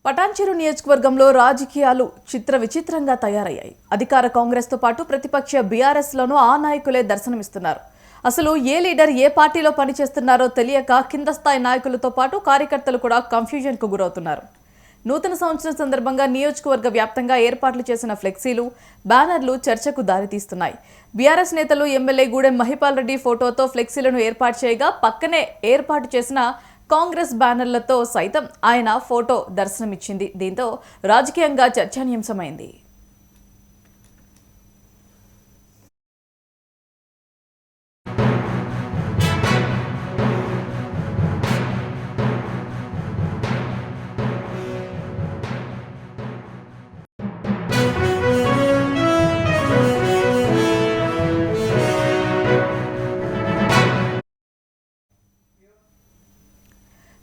పటాన్చెరు నియోజకవర్గంలో రాజకీయాలు విచిత్రంగా తయారయ్యాయి. అధికార కాంగ్రెస్ తో పాటు ప్రతిపక్ష బీఆర్ఎస్ లోనూ ఆ నాయకులే దర్శనమిస్తున్నారు. అసలు ఏ లీడర్ ఏ పార్టీలో పనిచేస్తున్నారో తెలియక కింద స్థాయి నాయకులతో పాటు కార్యకర్తలు కూడా కన్ఫ్యూజన్ కు గురవుతున్నారు. నూతన సంవత్సరం సందర్భంగా నియోజకవర్గ వ్యాప్తంగా ఏర్పాట్లు చేసిన ఫ్లెక్సీలు, బ్యానర్లు చర్చకు దారితీస్తున్నాయి. బీఆర్ఎస్ నేతలు ఎమ్మెల్యే గూడెం మహిపాల్ రెడ్డి ఫోటోతో ఫ్లెక్సీలను ఏర్పాటు చేయగా పక్కనే ఏర్పాటు చేసిన కాంగ్రెస్ బ్యానర్లతో సైతం ఆయన ఫోటో దర్శనమిచ్చింది. దీంతో రాజకీయంగా చర్చానీయాంశమైంది.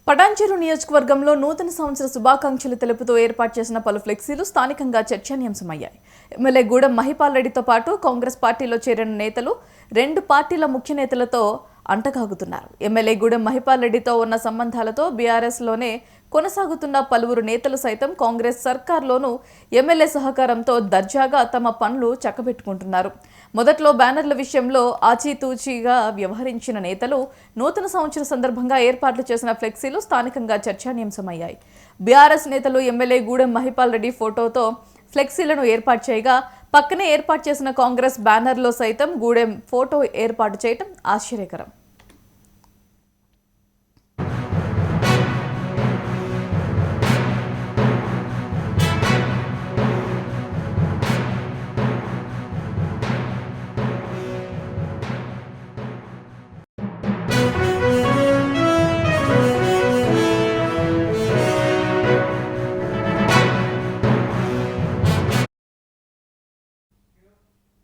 పటాన్చెరు నియోజకవర్గంలో నూతన సంవత్సర శుభాకాంక్షలు తెలుపుతూ ఏర్పాటు చేసిన పలు ఫ్లెక్సీలు స్థానికంగా చర్చానీయాంశమయ్యాయి. ఎమ్మెల్యే గూడెం మహిపాల్ రెడ్డితో పాటు కాంగ్రెస్ పార్టీలో చేరిన నేతలు రెండు పార్టీల ముఖ్య నేతలతో అంటగాగుతున్నారు. ఎమ్మెల్యే గూడెం మహిపాల్ రెడ్డితో ఉన్న సంబంధాలతో బీఆర్ఎస్లోనే కొనసాగుతున్న పలువురు నేతలు సైతం కాంగ్రెస్ సర్కార్లోనూ ఎమ్మెల్యే సహకారంతో దర్జాగా తమ పనులు చక్కబెట్టుకుంటున్నారు. మొదట్లో బ్యానర్ల విషయంలో ఆచితూచిగా వ్యవహరించిన నేతలు నూతన సంవత్సర సందర్భంగా ఏర్పాట్లు చేసిన ఫ్లెక్సీలు స్థానికంగా చర్చానీయాంశమయ్యాయి. బీఆర్ఎస్ నేతలు ఎమ్మెల్యే గూడెం మహిపాల్ రెడ్డి ఫోటోతో ఫ్లెక్సీలను ఏర్పాటు చేయగా పక్కనే ఏర్పాటు చేసిన కాంగ్రెస్ బ్యానర్లో సైతం గూడెం ఫోటో ఏర్పాటు చేయడం ఆశ్చర్యకరం.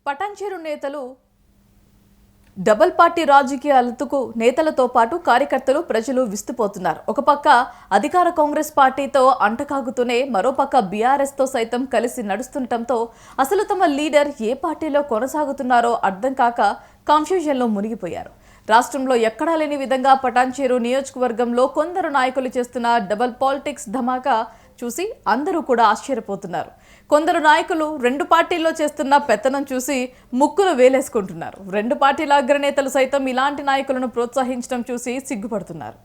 పటాన్చెరు నేతలు డబుల్ పార్టీ రాజకీయాలకు నేతలతో పాటు కార్యకర్తలు ప్రజలు విస్తుపోతున్నారు. ఒక పక్క అధికార కాంగ్రెస్ పార్టీతో అంటకాగుతూనే మరోపక్క బీఆర్ఎస్ తో సైతం కలిసి నడుస్తుండటంతో అసలు తమ లీడర్ ఏ పార్టీలో కొనసాగుతున్నారో అర్థం కాక కన్ఫ్యూజన్లో మునిగిపోయారు. రాష్ట్రంలో ఎక్కడా లేని విధంగా పటాన్చెరు నియోజకవర్గంలో కొందరు నాయకులు చేస్తున్న డబుల్ పాలిటిక్స్ ధమాకా చూసి అందరూ కూడా ఆశ్చర్యపోతున్నారు. కొందరు నాయకులు రెండు పార్టీల్లో చేస్తున్న పెత్తనం చూసి ముక్కులు వేలేసుకుంటున్నారు. రెండు పార్టీల అగ్రనేతలు సైతం ఇలాంటి నాయకులను ప్రోత్సహించడం చూసి సిగ్గుపడుతున్నారు.